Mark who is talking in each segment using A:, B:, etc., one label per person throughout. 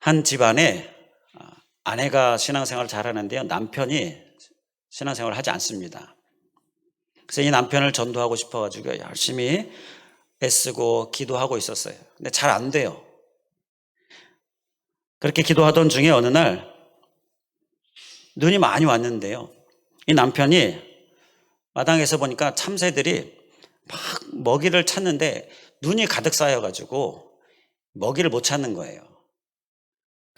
A: 한 집안에 아내가 신앙생활을 잘하는데요, 남편이 신앙생활을 하지 않습니다. 그래서 이 남편을 전도하고 싶어가지고 열심히 애쓰고 기도하고 있었어요. 근데 잘 안 돼요. 그렇게 기도하던 중에 어느 날 눈이 많이 왔는데요, 이 남편이 마당에서 보니까 참새들이 막 먹이를 찾는데 눈이 가득 쌓여가지고 먹이를 못 찾는 거예요.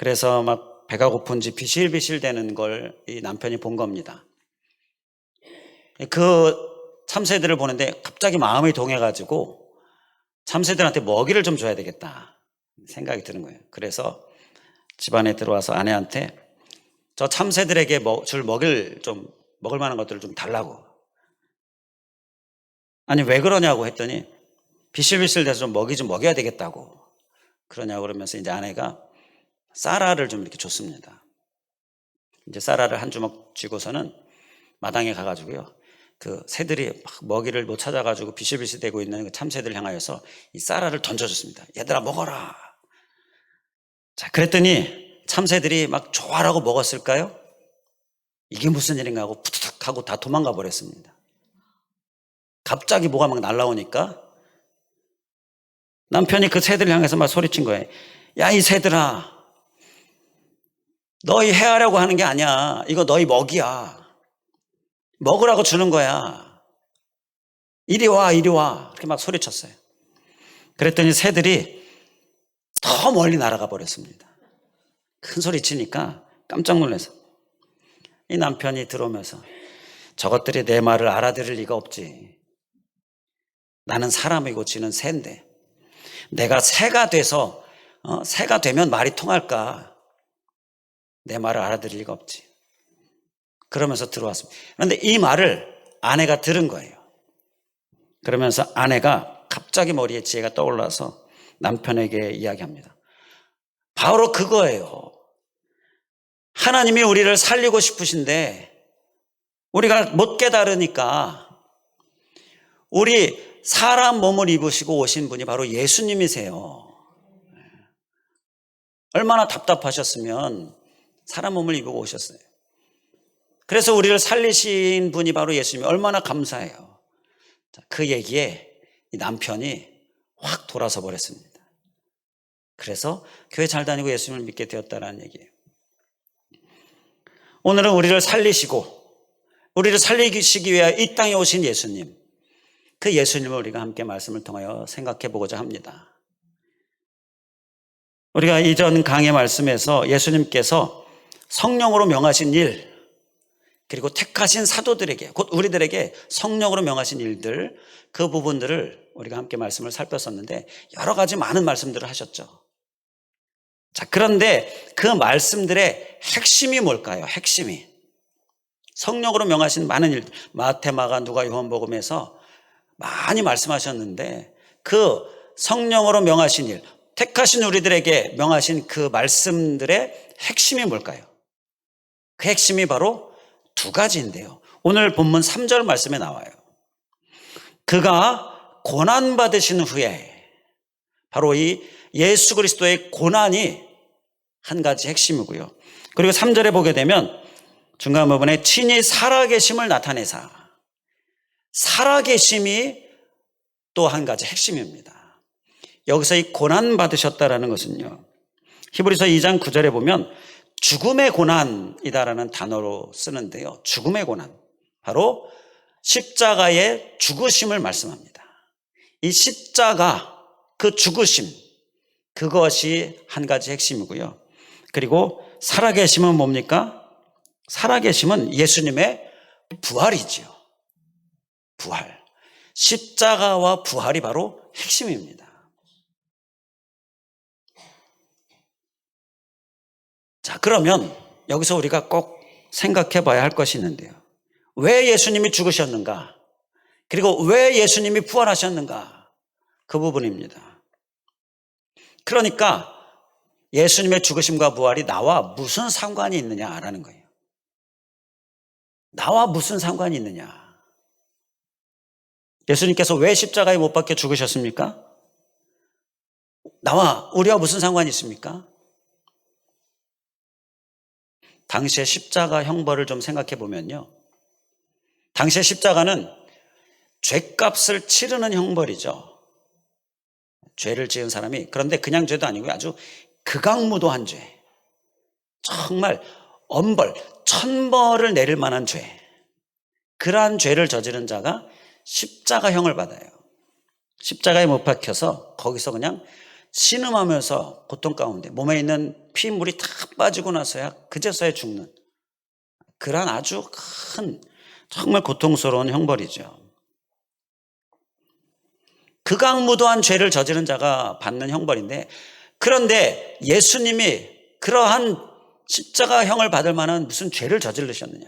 A: 그래서 막 배가 고픈지 비실비실 대는 걸 이 남편이 본 겁니다. 그 참새들을 보는데 갑자기 마음이 동해가지고 참새들한테 먹이를 좀 줘야 되겠다 생각이 드는 거예요. 그래서 집안에 들어와서 아내한테 저 참새들에게 줄 먹을 만한 것들을 좀 달라고. 아니 왜 그러냐고 했더니 비실비실 돼서 좀 먹이 좀 먹여야 되겠다고 그러냐고. 그러면서 이제 아내가 쌀알을 좀 이렇게 줬습니다. 이제 쌀알을 한 주먹 쥐고서는 마당에 가가지고요, 그 새들이 막 먹이를 못 찾아가지고 비실비실 대고 있는 그 참새들을 향하여서 이 쌀알을 던져줬습니다. 얘들아 먹어라. 자, 그랬더니 참새들이 막 좋아라고 먹었을까요? 이게 무슨 일인가 하고 푸드득 하고 다 도망가 버렸습니다. 갑자기 뭐가 막 날라오니까 남편이 그 새들을 향해서 막 소리친 거예요. 야, 이 새들아, 너희 해하려고 하는 게 아니야. 이거 너희 먹이야. 먹으라고 주는 거야. 이리 와, 이리 와. 이렇게 막 소리쳤어요. 그랬더니 새들이 더 멀리 날아가 버렸습니다. 큰 소리 치니까 깜짝 놀라서 이 남편이 들어오면서 저것들이 내 말을 알아들을 리가 없지. 나는 사람이고 지는 새인데 내가 새가 돼서 새가 되면 말이 통할까? 내 말을 알아들을 리가 없지. 그러면서 들어왔습니다. 그런데 이 말을 아내가 들은 거예요. 그러면서 아내가 갑자기 머리에 지혜가 떠올라서 남편에게 이야기합니다. 바로 그거예요. 하나님이 우리를 살리고 싶으신데 우리가 못 깨달으니까 우리 사람 몸을 입으시고 오신 분이 바로 예수님이세요. 얼마나 답답하셨으면 사람 몸을 입고 오셨어요. 그래서 우리를 살리신 분이 바로 예수님이 얼마나 감사해요. 그 얘기에 이 남편이 확 돌아서 버렸습니다. 그래서 교회 잘 다니고 예수님을 믿게 되었다는 얘기예요. 오늘은 우리를 살리시기 위해 이 땅에 오신 예수님, 그 예수님을 우리가 함께 말씀을 통하여 생각해 보고자 합니다. 우리가 이전 강의 말씀에서 예수님께서 성령으로 명하신 일, 그리고 택하신 사도들에게, 곧 우리들에게 성령으로 명하신 일들, 그 부분들을 우리가 함께 말씀을 살폈었는데 여러 가지 많은 말씀들을 하셨죠. 자, 그런데 그 말씀들의 핵심이 뭘까요? 핵심이 성령으로 명하신 많은 일들, 마태, 마가, 누가, 요한복음에서 많이 말씀하셨는데 그 성령으로 명하신 일, 택하신 우리들에게 명하신 그 말씀들의 핵심이 뭘까요? 그 핵심이 바로 두 가지인데요, 오늘 본문 3절 말씀에 나와요. 그가 고난받으신 후에, 바로 이 예수 그리스도의 고난이 한 가지 핵심이고요. 그리고 3절에 보게 되면 중간 부분에 친히 살아계심을 나타내사, 살아계심이 또 한 가지 핵심입니다. 여기서 이 고난받으셨다라는 것은요, 히브리서 2장 9절에 보면 죽음의 고난이다라는 단어로 쓰는데요, 죽음의 고난, 바로 십자가의 죽으심을 말씀합니다. 이 십자가, 그 죽으심, 그것이 한 가지 핵심이고요. 그리고 살아계심은 뭡니까? 살아계심은 예수님의 부활이지요. 부활. 십자가와 부활이 바로 핵심입니다. 자, 그러면 여기서 우리가 꼭 생각해 봐야 할 것이 있는데요, 왜 예수님이 죽으셨는가? 그리고 왜 예수님이 부활하셨는가? 그 부분입니다. 그러니까 예수님의 죽으심과 부활이 나와 무슨 상관이 있느냐라는 거예요. 나와 무슨 상관이 있느냐? 예수님께서 왜 십자가에 못 박혀 죽으셨습니까? 우리와 무슨 상관이 있습니까? 당시의 십자가 형벌을 좀 생각해 보면요, 당시의 십자가는 죄값을 치르는 형벌이죠. 죄를 지은 사람이, 그런데 그냥 죄도 아니고요, 아주 극악무도한 죄, 정말 엄벌, 천벌을 내릴 만한 죄, 그러한 죄를 저지른 자가 십자가형을 받아요. 십자가에 못 박혀서 거기서 그냥 신음하면서 고통 가운데 몸에 있는 피물이 다 빠지고 나서야 그제서야 죽는, 그러한 아주 큰 정말 고통스러운 형벌이죠. 극악무도한 죄를 저지른 자가 받는 형벌인데, 그런데 예수님이 그러한 십자가형을 받을 만한 무슨 죄를 저지르셨느냐?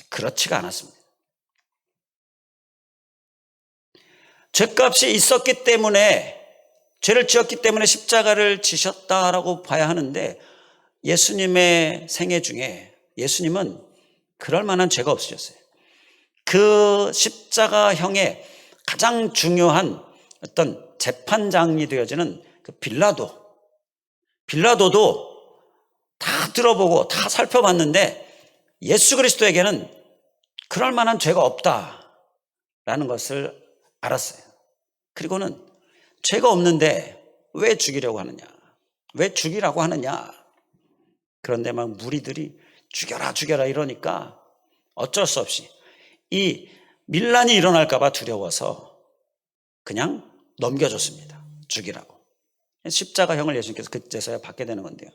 A: 그렇지가 않았습니다. 죄값이 있었기 때문에, 죄를 지었기 때문에 십자가를 지셨다라고 봐야 하는데, 예수님의 생애 중에 예수님은 그럴 만한 죄가 없으셨어요. 그 십자가형의 가장 중요한 어떤 재판장이 되어지는 그 빌라도도 다 들어보고 다 살펴봤는데 예수 그리스도에게는 그럴 만한 죄가 없다라는 것을 알았어요. 그리고는 죄가 없는데 왜 죽이려고 하느냐, 왜 죽이라고 하느냐. 그런데 막 무리들이 죽여라 죽여라 이러니까 어쩔 수 없이 이 밀란이 일어날까 봐 두려워서 그냥 넘겨줬습니다. 죽이라고. 십자가형을 예수님께서 그제서야 받게 되는 건데요,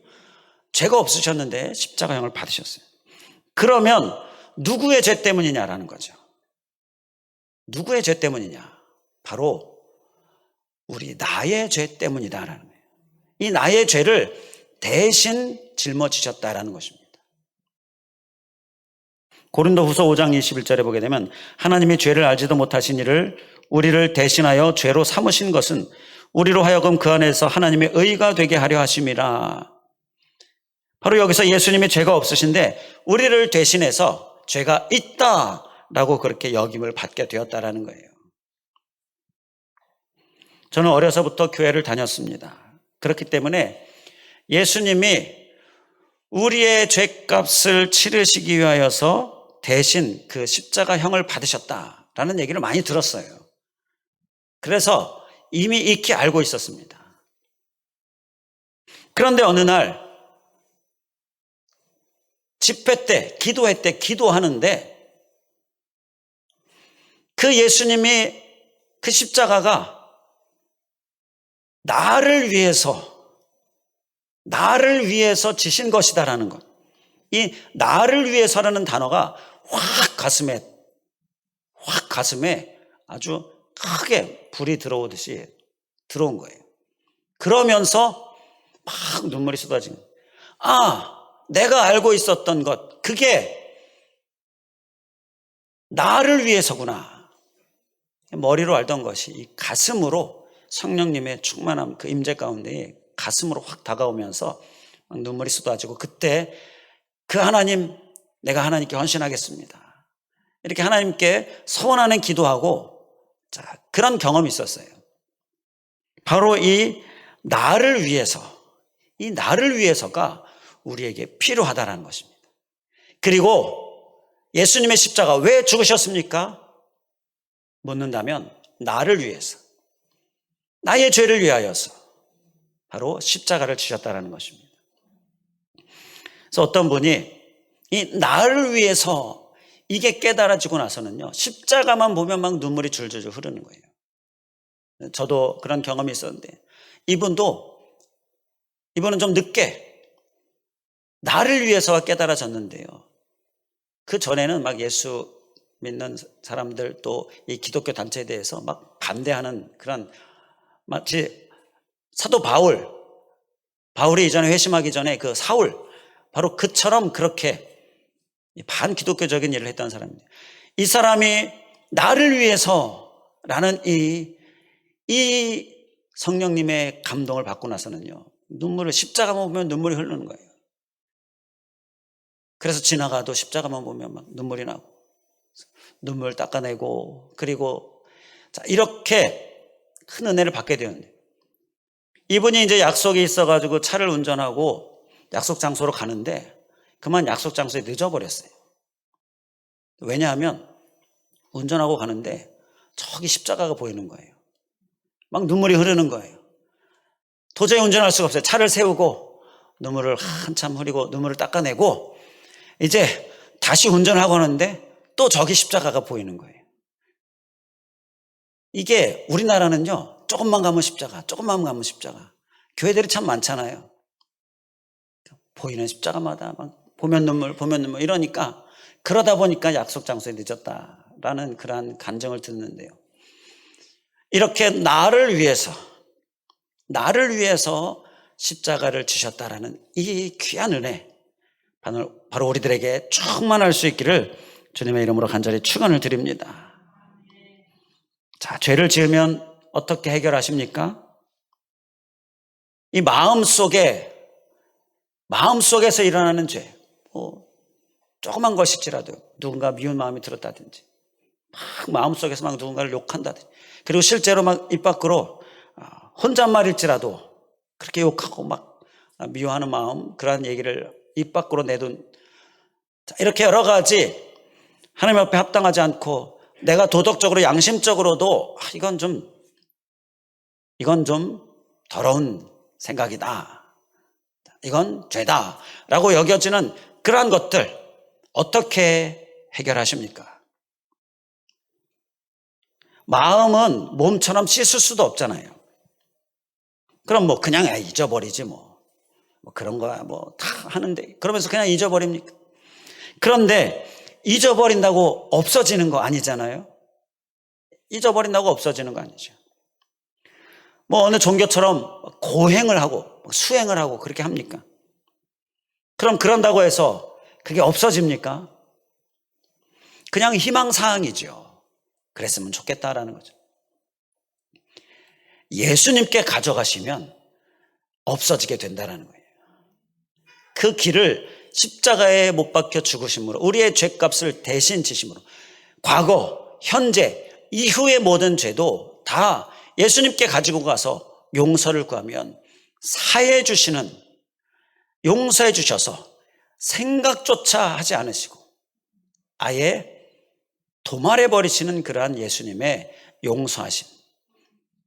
A: 죄가 없으셨는데 십자가형을 받으셨어요. 그러면 누구의 죄 때문이냐라는 거죠. 누구의 죄 때문이냐? 바로 나의 죄 때문이다라는 거예요. 이 나의 죄를 대신 짊어지셨다라는 것입니다. 고린도후서 5장 21절에 보게 되면, 하나님이 죄를 알지도 못하신 이를 우리를 대신하여 죄로 삼으신 것은 우리로 하여금 그 안에서 하나님의 의가 되게 하려 하심이라. 바로 여기서 예수님이 죄가 없으신데 우리를 대신해서 죄가 있다라고 그렇게 여김을 받게 되었다라는 거예요. 저는 어려서부터 교회를 다녔습니다. 그렇기 때문에 예수님이 우리의 죄값을 치르시기 위하여서 대신 그 십자가형을 받으셨다라는 얘기를 많이 들었어요. 그래서 이미 익히 알고 있었습니다. 그런데 어느 날 집회 때, 기도회 때 기도하는데 그 예수님이, 그 십자가가 나를 위해서 지신 것이다라는 것. 이 나를 위해서라는 단어가 확 가슴에 아주 크게 불이 들어오듯이 들어온 거예요. 그러면서 막 눈물이 쏟아지는 거예요. 내가 알고 있었던 것, 그게 나를 위해서구나. 머리로 알던 것이 이 가슴으로, 성령님의 충만함, 그 임재 가운데 가슴으로 확 다가오면서 막 눈물이 쏟아지고, 그때 그 하나님, 내가 하나님께 헌신하겠습니다, 이렇게 하나님께 서원하는 기도하고, 그런 경험이 있었어요. 바로 이 나를 위해서가 우리에게 필요하다는 것입니다. 그리고 예수님의 십자가 왜 죽으셨습니까? 묻는다면 나를 위해서, 나의 죄를 위하여서 바로 십자가를 지셨다는 것입니다. 그래서 어떤 분이 이 나를 위해서 이게 깨달아지고 나서는요, 십자가만 보면 막 눈물이 줄줄줄 흐르는 거예요. 저도 그런 경험이 있었는데, 이분은 좀 늦게 나를 위해서가 깨달아졌는데요, 그 전에는 막 예수 믿는 사람들, 또 이 기독교 단체에 대해서 막 반대하는 그런, 마치 사도 바울이 이전에 회심하기 전에 그 사울, 바로 그처럼 그렇게 반기독교적인 일을 했던 사람입니다. 이 사람이 나를 위해서라는 이 성령님의 감동을 받고 나서는요, 십자가만 보면 눈물이 흐르는 거예요. 그래서 지나가도 십자가만 보면 막 눈물이 나고, 눈물 닦아내고, 그리고 이렇게 큰 은혜를 받게 되었는데, 이분이 이제 약속이 있어가지고 차를 운전하고 약속 장소로 가는데 그만 약속 장소에 늦어버렸어요. 왜냐하면 운전하고 가는데 저기 십자가가 보이는 거예요. 막 눈물이 흐르는 거예요. 도저히 운전할 수가 없어요. 차를 세우고 눈물을 한참 흐리고 눈물을 닦아내고 이제 다시 운전하고 하는데 또 저기 십자가가 보이는 거예요. 이게 우리나라는요, 조금만 가면 십자가, 조금만 가면 십자가. 교회들이 참 많잖아요. 보이는 십자가마다 막 보면 눈물 이러니까 그러다 보니까 약속 장소에 늦었다라는 그러한 간증을 듣는데요. 이렇게 나를 위해서 십자가를 주셨다라는 이 귀한 은혜, 바로 우리들에게 충만할 수 있기를 주님의 이름으로 간절히 축원을 드립니다. 자, 죄를 지으면 어떻게 해결하십니까? 이 마음속에서 일어나는 죄, 조그만 것일지라도 누군가 미운 마음이 들었다든지 막 마음속에서 막 누군가를 욕한다든지, 그리고 실제로 막 입 밖으로 혼잣말일지라도 그렇게 욕하고 막 미워하는 마음, 그러한 얘기를 입 밖으로 내둔, 이렇게 여러 가지 하나님 앞에 합당하지 않고 내가 도덕적으로 양심적으로도 이건 좀 더러운 생각이다, 이건 죄다 라고 여겨지는 그러한 것들 어떻게 해결하십니까? 마음은 몸처럼 씻을 수도 없잖아요. 그럼 그냥 잊어버리지 그런 거야 다 하는데 그러면서 그냥 잊어버립니까? 그런데 잊어버린다고 없어지는 거 아니잖아요. 잊어버린다고 없어지는 거 아니죠. 어느 종교처럼 고행을 하고 수행을 하고 그렇게 합니까? 그럼 그런다고 해서 그게 없어집니까? 그냥 희망사항이죠. 그랬으면 좋겠다라는 거죠. 예수님께 가져가시면 없어지게 된다는 거예요. 그 길을 십자가에 못 박혀 죽으심으로, 우리의 죄값을 대신 지심으로, 과거, 현재, 이후의 모든 죄도 다 예수님께 가지고 가서 용서를 구하면 사해 주시는, 용서해 주셔서 생각조차 하지 않으시고 아예 도말해 버리시는 그러한 예수님의 용서하심,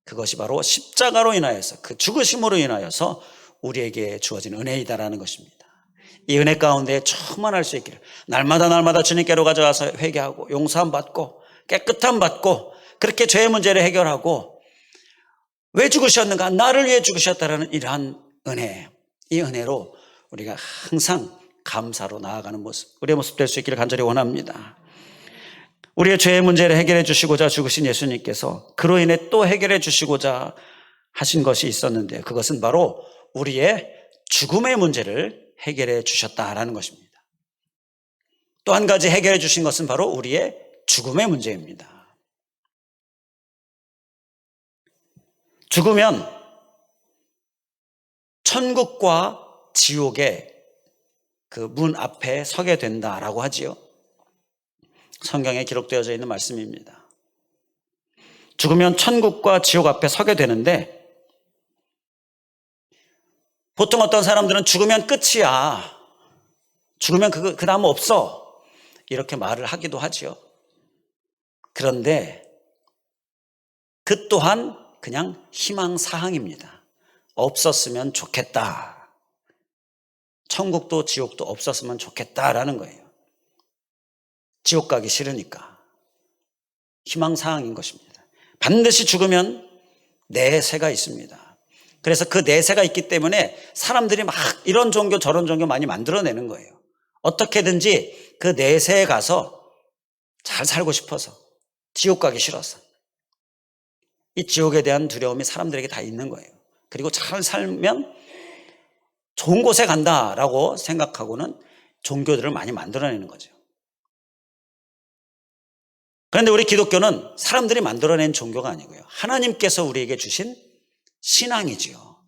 A: 그것이 바로 십자가로 인하여서, 그 죽으심으로 인하여서 우리에게 주어진 은혜이다라는 것입니다. 이 은혜 가운데 충만할 수 있기를 날마다 주님께로 가져가서 회개하고 용서함 받고 깨끗함 받고 그렇게 죄의 문제를 해결하고, 왜 죽으셨는가? 나를 위해 죽으셨다라는 이러한 은혜, 이 은혜로 우리가 항상 감사로 나아가는 모습, 우리의 모습 될 수 있기를 간절히 원합니다. 우리의 죄의 문제를 해결해 주시고자 죽으신 예수님께서 그로 인해 또 해결해 주시고자 하신 것이 있었는데, 그것은 바로 우리의 죽음의 문제를 해결해 주셨다라는 것입니다. 또 한 가지 해결해 주신 것은 바로 우리의 죽음의 문제입니다. 죽으면 천국과 지옥의 그 문 앞에 서게 된다라고 하지요. 성경에 기록되어져 있는 말씀입니다. 죽으면 천국과 지옥 앞에 서게 되는데, 보통 어떤 사람들은 죽으면 끝이야, 죽으면 그 다음 없어, 이렇게 말을 하기도 하죠. 그런데 그 또한 그냥 희망사항입니다. 없었으면 좋겠다, 천국도 지옥도 없었으면 좋겠다라는 거예요. 지옥 가기 싫으니까. 희망사항인 것입니다. 반드시 죽으면 내세가 있습니다. 그래서 그 내세가 있기 때문에 사람들이 막 이런 종교 저런 종교 많이 만들어내는 거예요. 어떻게든지 그 내세에 가서 잘 살고 싶어서, 지옥 가기 싫어서. 이 지옥에 대한 두려움이 사람들에게 다 있는 거예요. 그리고 잘 살면 좋은 곳에 간다라고 생각하고는 종교들을 많이 만들어내는 거죠. 그런데 우리 기독교는 사람들이 만들어낸 종교가 아니고요, 하나님께서 우리에게 주신 신앙이지요.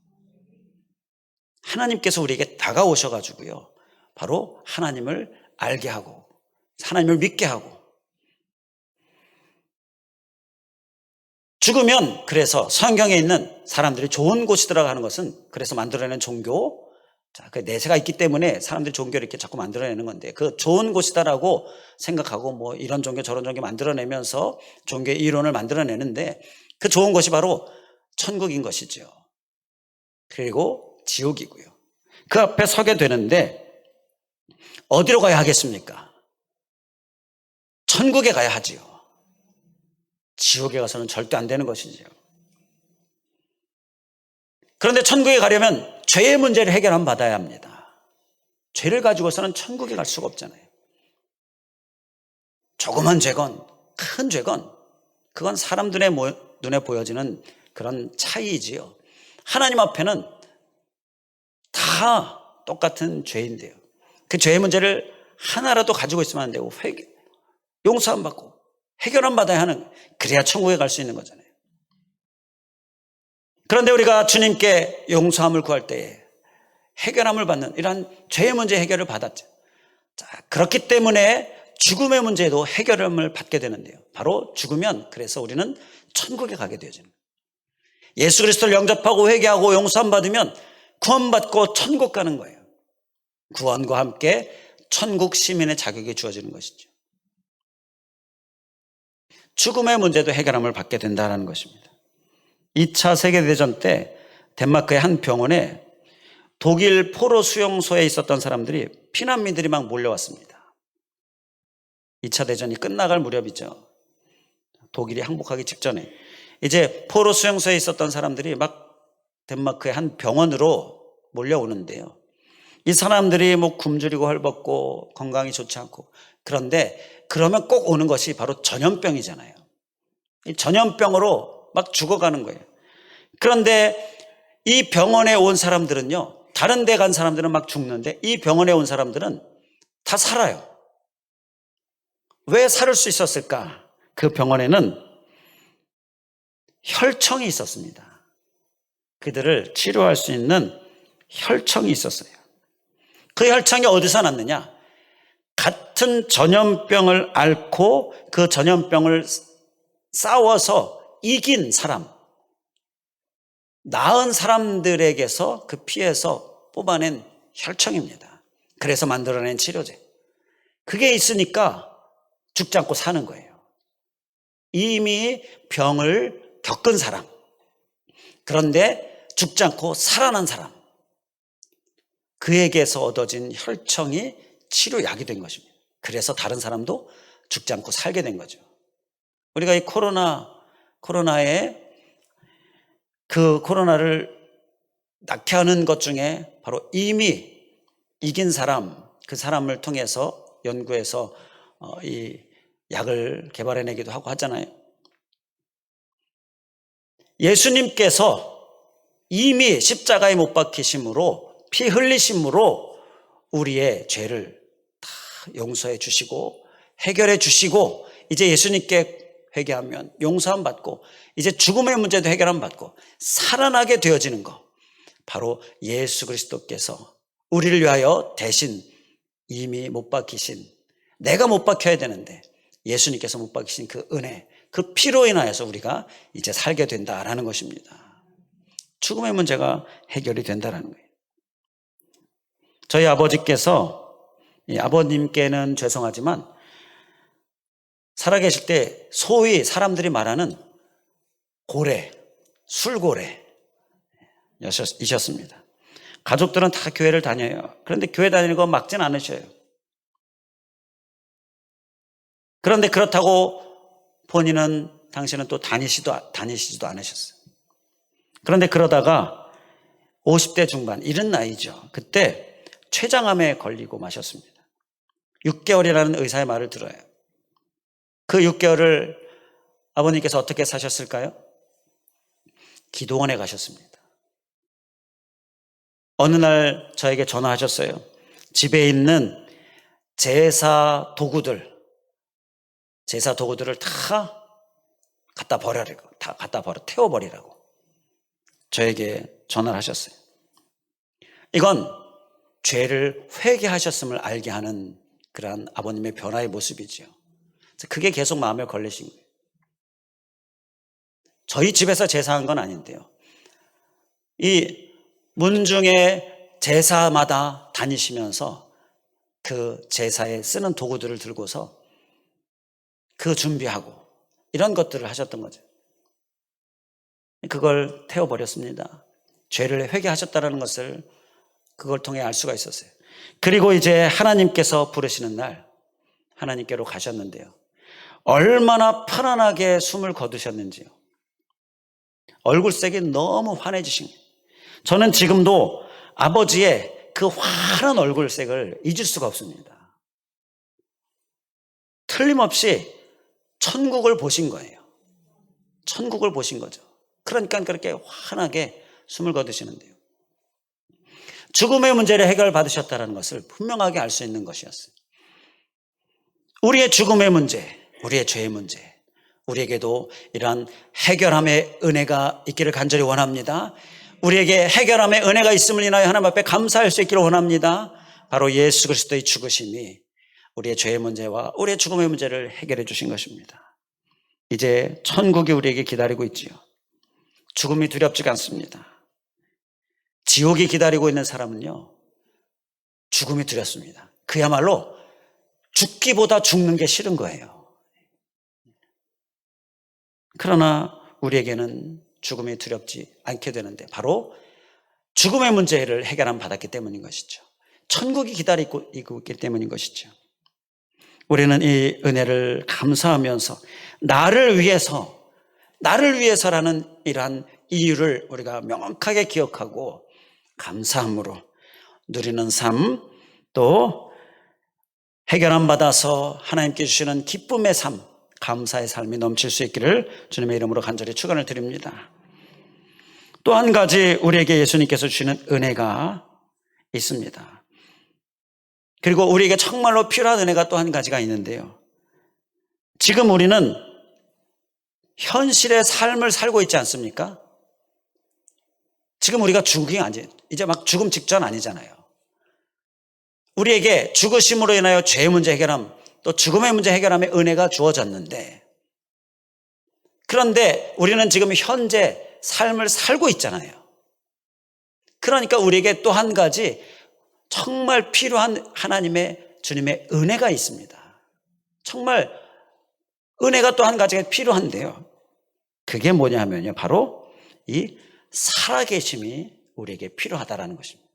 A: 하나님께서 우리에게 다가오셔가지고요, 바로 하나님을 알게 하고 하나님을 믿게 하고, 죽으면, 그래서 성경에 있는 사람들이 좋은 곳이 들어가는 것은 그래서 만들어낸 종교, 자, 그 내세가 있기 때문에 사람들이 종교를 이렇게 자꾸 만들어내는 건데, 그 좋은 곳이다라고 생각하고 뭐 이런 종교 저런 종교 만들어내면서 종교의 이론을 만들어내는데, 그 좋은 곳이 바로 천국인 것이죠. 그리고 지옥이고요. 그 앞에 서게 되는데 어디로 가야 하겠습니까? 천국에 가야 하지요. 지옥에 가서는 절대 안 되는 것이지요. 그런데 천국에 가려면 죄의 문제를 해결함 받아야 합니다. 죄를 가지고서는 천국에 갈 수가 없잖아요. 조그만 죄건 큰 죄건 그건 사람들의 눈에 보여지는 그런 차이지요. 하나님 앞에는 다 똑같은 죄인데요. 그 죄의 문제를 하나라도 가지고 있으면 안 되고 용서함 받고 해결함 받아야 하는, 그래야 천국에 갈 수 있는 거잖아요. 그런데 우리가 주님께 용서함을 구할 때에 해결함을 받는 이러한 죄의 문제 해결을 받았죠. 자, 그렇기 때문에 죽음의 문제도 해결함을 받게 되는데요. 바로 죽으면 그래서 우리는 천국에 가게 되어지는 거예요. 예수 그리스도를 영접하고 회개하고 용서함 받으면 구원받고 천국 가는 거예요. 구원과 함께 천국 시민의 자격이 주어지는 것이죠. 죽음의 문제도 해결함을 받게 된다는 것입니다. 2차 세계대전 때 덴마크의 한 병원에 독일 포로 수용소에 있었던 사람들이, 피난민들이 막 몰려왔습니다. 2차 대전이 끝나갈 무렵이죠. 독일이 항복하기 직전에 이제 포로 수용소에 있었던 사람들이 막 덴마크의 한 병원으로 몰려오는데요. 이 사람들이 뭐 굶주리고 헐벗고 건강이 좋지 않고, 그런데 그러면 꼭 오는 것이 바로 전염병이잖아요. 이 전염병으로 막 죽어가는 거예요. 그런데 이 병원에 온 사람들은요, 다른 데 간 사람들은 막 죽는데 이 병원에 온 사람들은 다 살아요. 왜 살을 수 있었을까? 그 병원에는 혈청이 있었습니다. 그들을 치료할 수 있는 혈청이 있었어요. 그 혈청이 어디서 났느냐? 같은 전염병을 앓고 그 전염병을 싸워서 이긴 사람, 나은 사람들에게서 그 피에서 뽑아낸 혈청입니다. 그래서 만들어낸 치료제. 그게 있으니까 죽지 않고 사는 거예요. 이미 병을 겪은 사람, 그런데 죽지 않고 살아난 사람, 그에게서 얻어진 혈청이 치료약이 된 것입니다. 그래서 다른 사람도 죽지 않고 살게 된 거죠. 우리가 이 코로나에 그 코로나를 낫게 하는 것 중에 바로 이미 이긴 사람, 그 사람을 통해서 연구해서 이 약을 개발해내기도 하고 하잖아요. 예수님께서 이미 십자가에 못 박히심으로, 피 흘리심으로 우리의 죄를 다 용서해 주시고 해결해 주시고, 이제 예수님께 회개하면 용서함 받고 이제 죽음의 문제도 해결함 받고 살아나게 되어지는 것, 바로 예수 그리스도께서 우리를 위하여 대신 이미 못 박히신, 내가 못 박혀야 되는데 예수님께서 못 박히신 그 은혜, 그 피로 인하여서 우리가 이제 살게 된다라는 것입니다. 죽음의 문제가 해결이 된다라는 거예요. 저희 아버지께서, 아버님께는 죄송하지만 살아계실 때 소위 사람들이 말하는 고래, 술고래 이셨습니다. 가족들은 다 교회를 다녀요. 그런데 교회 다니는 거 막진 않으셔요. 그런데 그렇다고 본인은, 당신은 또 다니시지도 않으셨어요. 그런데 그러다가 50대 중반, 이른 나이죠. 그때 췌장암에 걸리고 마셨습니다. 6개월이라는 의사의 말을 들어요. 그 6개월을 아버님께서 어떻게 사셨을까요? 기도원에 가셨습니다. 어느 날 저에게 전화하셨어요. 집에 있는 제사 도구들을 다 갖다 버리라고, 태워버리라고 저에게 전화를 하셨어요. 이건 죄를 회개하셨음을 알게 하는 그러한 아버님의 변화의 모습이지요. 그게 계속 마음에 걸리신 거예요. 저희 집에서 제사한 건 아닌데요. 이 문중에 제사마다 다니시면서 그 제사에 쓰는 도구들을 들고서 그 준비하고 이런 것들을 하셨던 거죠. 그걸 태워버렸습니다. 죄를 회개하셨다는 것을 그걸 통해 알 수가 있었어요. 그리고 이제 하나님께서 부르시는 날 하나님께로 가셨는데요. 얼마나 편안하게 숨을 거두셨는지요. 얼굴색이 너무 환해지신 거예요. 저는 지금도 아버지의 그 환한 얼굴색을 잊을 수가 없습니다. 틀림없이 천국을 보신 거예요. 천국을 보신 거죠. 그러니까 그렇게 환하게 숨을 거두시는데요. 죽음의 문제를 해결받으셨다는 것을 분명하게 알 수 있는 것이었어요. 우리의 죽음의 문제, 우리의 죄의 문제, 우리에게도 이러한 해결함의 은혜가 있기를 간절히 원합니다. 우리에게 해결함의 은혜가 있음을 인하여 하나님 앞에 감사할 수 있기를 원합니다. 바로 예수 그리스도의 죽으심이 우리의 죄의 문제와 우리의 죽음의 문제를 해결해 주신 것입니다. 이제 천국이 우리에게 기다리고 있지요. 죽음이 두렵지가 않습니다. 지옥이 기다리고 있는 사람은요, 죽음이 두렵습니다. 그야말로 죽기보다 죽는 게 싫은 거예요. 그러나 우리에게는 죽음이 두렵지 않게 되는데 바로 죽음의 문제를 해결함 받았기 때문인 것이죠. 천국이 기다리고 있기 때문인 것이죠. 우리는 이 은혜를 감사하면서 나를 위해서라는 이러한 이유를 우리가 명확하게 기억하고 감사함으로 누리는 삶, 또 해결함 받아서 하나님께 주시는 기쁨의 삶, 감사의 삶이 넘칠 수 있기를 주님의 이름으로 간절히 축원을 드립니다. 또 한 가지 우리에게 예수님께서 주시는 은혜가 있습니다. 그리고 우리에게 정말로 필요한 은혜가 또 한 가지가 있는데요. 지금 우리는 현실의 삶을 살고 있지 않습니까? 지금 우리가 죽음이 아니, 이제 막 죽음 직전 아니잖아요. 우리에게 죽으심으로 인하여 죄의 문제 해결함, 또 죽음의 문제 해결함의 은혜가 주어졌는데, 그런데 우리는 지금 현재 삶을 살고 있잖아요. 그러니까 우리에게 또 한 가지 정말 필요한 하나님의 주님의 은혜가 있습니다. 정말 은혜가 또 한 가지가 필요한데요. 그게 뭐냐 하면요, 바로 이 살아계심이 우리에게 필요하다라는 것입니다.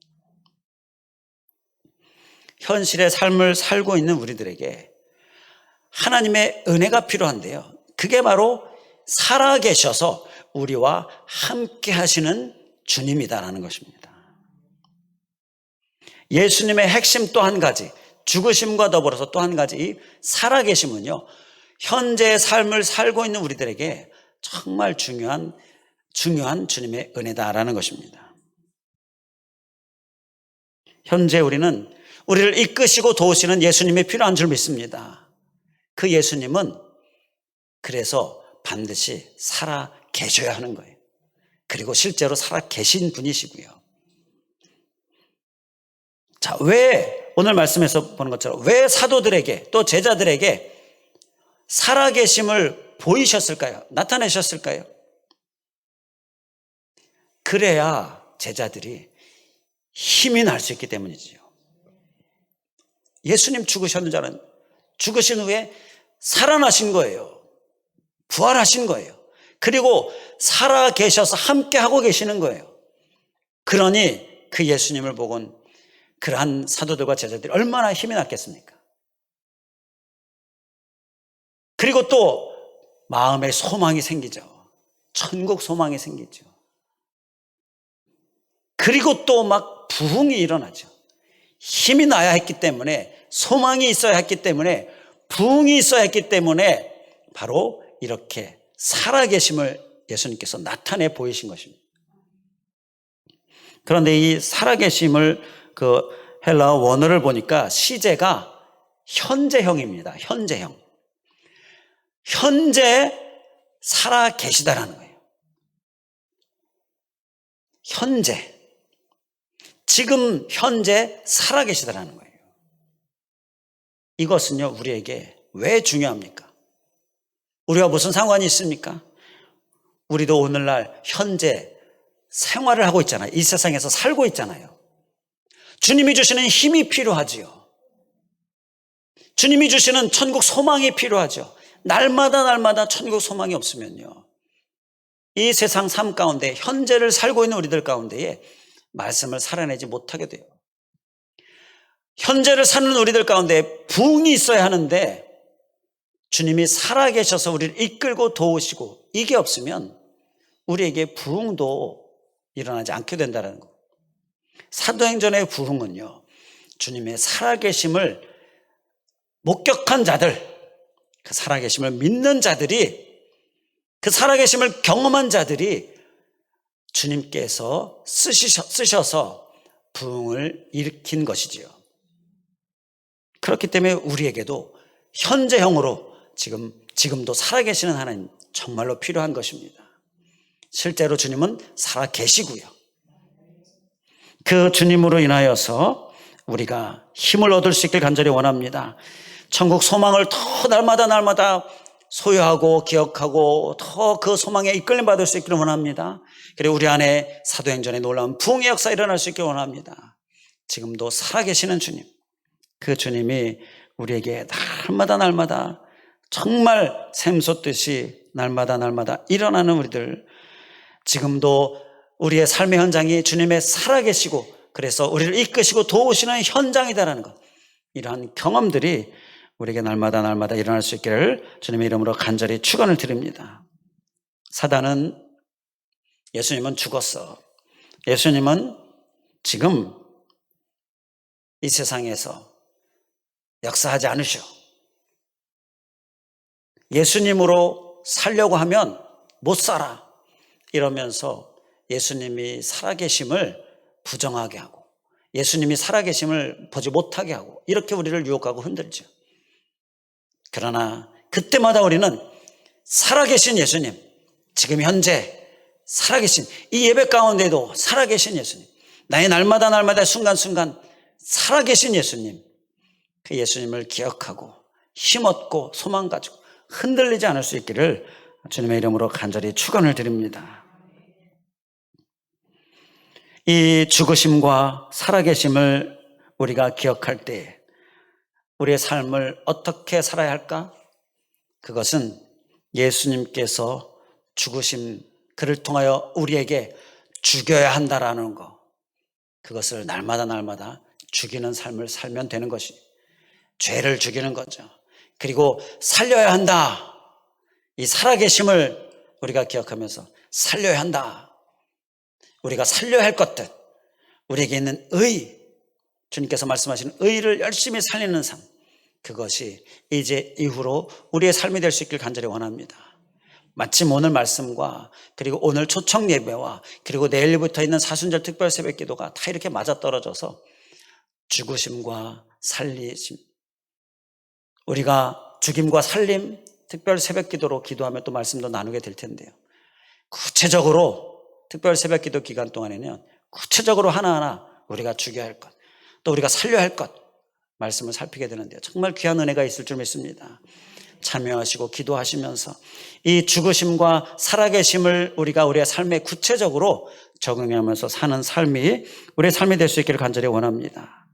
A: 현실의 삶을 살고 있는 우리들에게 하나님의 은혜가 필요한데요. 그게 바로 살아계셔서 우리와 함께 하시는 주님이다라는 것입니다. 예수님의 핵심 또 한 가지, 죽으심과 더불어서 또 한 가지 이 살아계심은요, 현재의 삶을 살고 있는 우리들에게 정말 중요한 주님의 은혜다라는 것입니다. 현재 우리는 우리를 이끄시고 도우시는 예수님이 필요한 줄 믿습니다. 그 예수님은 그래서 반드시 살아 계셔야 하는 거예요. 그리고 실제로 살아 계신 분이시고요. 자, 왜 오늘 말씀에서 보는 것처럼 왜 사도들에게 또 제자들에게 살아계심을 보이셨을까요? 나타내셨을까요? 그래야 제자들이 힘이 날 수 있기 때문이지요. 예수님 죽으셨는 자는 죽으신 후에 살아나신 거예요. 부활하신 거예요. 그리고 살아 계셔서 함께 하고 계시는 거예요. 그러니 그 예수님을 보곤 그러한 사도들과 제자들이 얼마나 힘이 났겠습니까? 그리고 또 마음에 소망이 생기죠. 천국 소망이 생기죠. 그리고 또 막 부흥이 일어나죠. 힘이 나야 했기 때문에, 소망이 있어야 했기 때문에, 부흥이 있어야 했기 때문에 바로 이렇게 살아계심을 예수님께서 나타내 보이신 것입니다. 그런데 이 살아계심을 그 헬라어 원어를 보니까 시제가 현재형입니다. 현재형. 현재 살아계시다라는 거예요. 현재. 지금 현재 살아계시다라는 거예요. 이것은요, 우리에게 왜 중요합니까? 우리와 무슨 상관이 있습니까? 우리도 오늘날 현재 생활을 하고 있잖아요. 이 세상에서 살고 있잖아요. 주님이 주시는 힘이 필요하지요. 주님이 주시는 천국 소망이 필요하죠. 날마다 천국 소망이 없으면요, 이 세상 삶 가운데 현재를 살고 있는 우리들 가운데에 말씀을 살아내지 못하게 돼요. 현재를 사는 우리들 가운데 부흥이 있어야 하는데 주님이 살아계셔서 우리를 이끌고 도우시고 이게 없으면 우리에게 부흥도 일어나지 않게 된다는 거. 사도행전의 부흥은요, 주님의 살아계심을 목격한 자들, 그 살아계심을 믿는 자들이, 그 살아계심을 경험한 자들이 주님께서 쓰셔서 부흥을 일으킨 것이지요. 그렇기 때문에 우리에게도 현재형으로 지금도 살아계시는 하나님 정말로 필요한 것입니다. 실제로 주님은 살아계시고요. 그 주님으로 인하여서 우리가 힘을 얻을 수 있길 간절히 원합니다. 천국 소망을 더 날마다 소유하고 기억하고 더 그 소망에 이끌림 받을 수 있기를 원합니다. 그리고 우리 안에 사도행전의 놀라운 부흥의 역사 일어날 수 있기를 원합니다. 지금도 살아계시는 주님, 그 주님이 우리에게 날마다 정말 샘솟듯이 날마다 일어나는 우리들, 지금도 우리의 삶의 현장이 주님의 살아계시고 그래서 우리를 이끄시고 도우시는 현장이다라는 것, 이러한 경험들이 우리에게 날마다 일어날 수 있기를 주님의 이름으로 간절히 축원을 드립니다. 사단은 예수님은 죽었어, 예수님은 지금 이 세상에서 역사하지 않으셔, 예수님으로 살려고 하면 못 살아, 이러면서 예수님이 살아계심을 부정하게 하고 예수님이 살아계심을 보지 못하게 하고 이렇게 우리를 유혹하고 흔들죠. 그러나 그때마다 우리는 살아계신 예수님, 지금 현재 살아계신 이 예배 가운데도 살아계신 예수님, 나의 날마다 순간순간 살아계신 예수님, 그 예수님을 기억하고 힘없고 소망 가지고 흔들리지 않을 수 있기를 주님의 이름으로 간절히 축원을 드립니다. 이 죽으심과 살아계심을 우리가 기억할 때 우리의 삶을 어떻게 살아야 할까? 그것은 예수님께서 죽으심, 그를 통하여 우리에게 죽여야 한다라는 거, 그것을 날마다 죽이는 삶을 살면 되는 것이 죄를 죽이는 거죠. 그리고 살려야 한다, 이 살아계심을 우리가 기억하면서 살려야 한다. 우리가 살려야 할 것들, 우리에게 있는 의, 주님께서 말씀하시는 의를 열심히 살리는 삶, 그것이 이제 이후로 우리의 삶이 될 수 있길 간절히 원합니다. 마침 오늘 말씀과 그리고 오늘 초청 예배와 그리고 내일부터 있는 사순절 특별 새벽 기도가 다 이렇게 맞아떨어져서 죽으심과 살리심, 우리가 죽임과 살림 특별 새벽 기도로 기도하며 또 말씀도 나누게 될 텐데요, 구체적으로 특별 새벽 기도 기간 동안에는 구체적으로 하나하나 우리가 죽여야 할 것, 또 우리가 살려야 할 것, 말씀을 살피게 되는데요, 정말 귀한 은혜가 있을 줄 믿습니다. 참여하시고 기도하시면서 이 죽으심과 살아계심을 우리가 우리의 삶에 구체적으로 적용하면서 사는 삶이 우리의 삶이 될 수 있기를 간절히 원합니다.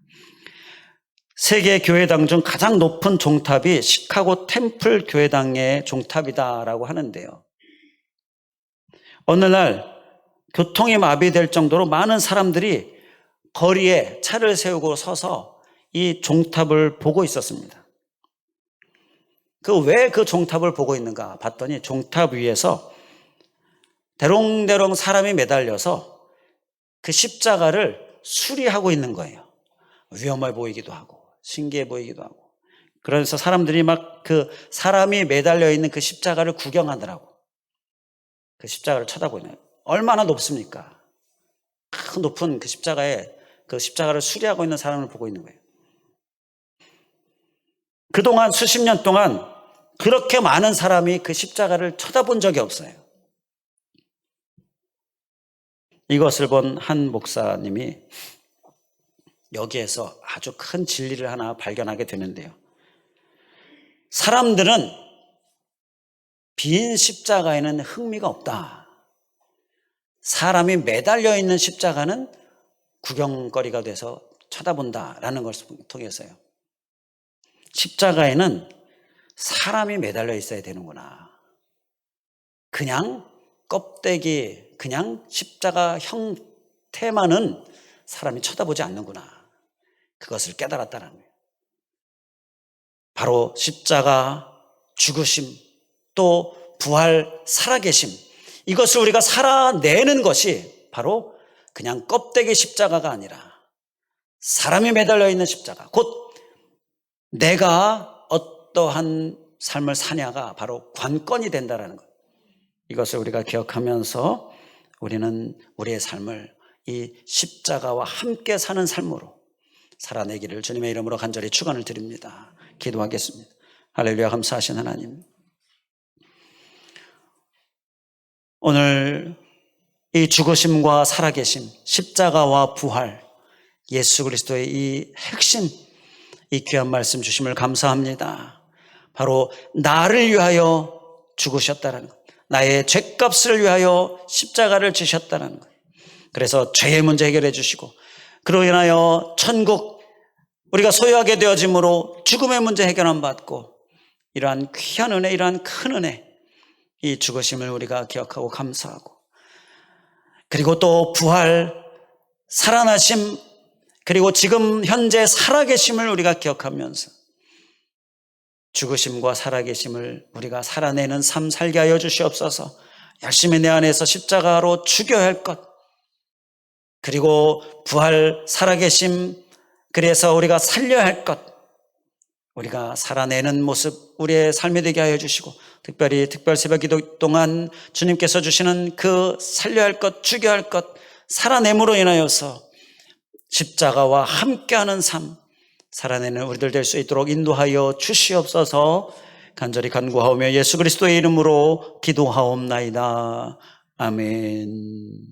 A: 세계 교회당 중 가장 높은 종탑이 시카고 템플 교회당의 종탑이다라고 하는데요, 어느 날 교통이 마비될 정도로 많은 사람들이 거리에 차를 세우고 서서 이 종탑을 보고 있었습니다. 왜 그 종탑을 보고 있는가 봤더니 종탑 위에서 대롱대롱 사람이 매달려서 그 십자가를 수리하고 있는 거예요. 위험해 보이기도 하고 신기해 보이기도 하고, 그래서 사람들이 막 그 사람이 매달려 있는 그 십자가를 구경하더라고. 그 십자가를 쳐다보네요. 얼마나 높습니까? 큰 높은 그 십자가에 그 십자가를 수리하고 있는 사람을 보고 있는 거예요. 그동안 수십 년 동안 그렇게 많은 사람이 그 십자가를 쳐다본 적이 없어요. 이것을 본 한 목사님이 여기에서 아주 큰 진리를 하나 발견하게 되는데요, 사람들은 빈 십자가에는 흥미가 없다. 사람이 매달려 있는 십자가는 구경거리가 돼서 쳐다본다라는 것을 통해서요. 십자가에는 사람이 매달려 있어야 되는구나. 그냥 껍데기, 그냥 십자가 형태만은 사람이 쳐다보지 않는구나. 그것을 깨달았다는 거예요. 바로 십자가, 죽으심, 또 부활, 살아계심, 이것을 우리가 살아내는 것이 바로 그냥 껍데기 십자가가 아니라 사람이 매달려 있는 십자가, 곧 내가 어떠한 삶을 사냐가 바로 관건이 된다는 것. 이것을 우리가 기억하면서 우리는 우리의 삶을 이 십자가와 함께 사는 삶으로 살아내기를 주님의 이름으로 간절히 축원을 드립니다. 기도하겠습니다. 할렐루야. 감사하신 하나님, 오늘 이 죽으심과 살아계심, 십자가와 부활, 예수 그리스도의 이 핵심, 이 귀한 말씀 주심을 감사합니다. 바로 나를 위하여 죽으셨다는 것, 나의 죄값을 위하여 십자가를 지셨다는 것. 그래서 죄의 문제 해결해 주시고, 그로 인하여 천국 우리가 소유하게 되어짐으로 죽음의 문제 해결함 받고, 이러한 귀한 은혜, 이러한 큰 은혜, 이 죽으심을 우리가 기억하고 감사하고, 그리고 또 부활, 살아나심, 그리고 지금 현재 살아계심을 우리가 기억하면서 죽으심과 살아계심을 우리가 살아내는 삶 살게 하여 주시옵소서. 열심히 내 안에서 십자가로 죽여야 할 것, 그리고 부활, 살아계심, 그래서 우리가 살려야 할 것, 우리가 살아내는 모습 우리의 삶이 되게 하여 주시고, 특별히 특별 새벽 기도 동안 주님께서 주시는 그 살려야 할 것, 죽여야 할 것, 살아냄으로 인하여서 십자가와 함께하는 삶 살아내는 우리들 될 수 있도록 인도하여 주시옵소서. 간절히 간구하오며 예수 그리스도의 이름으로 기도하옵나이다. 아멘.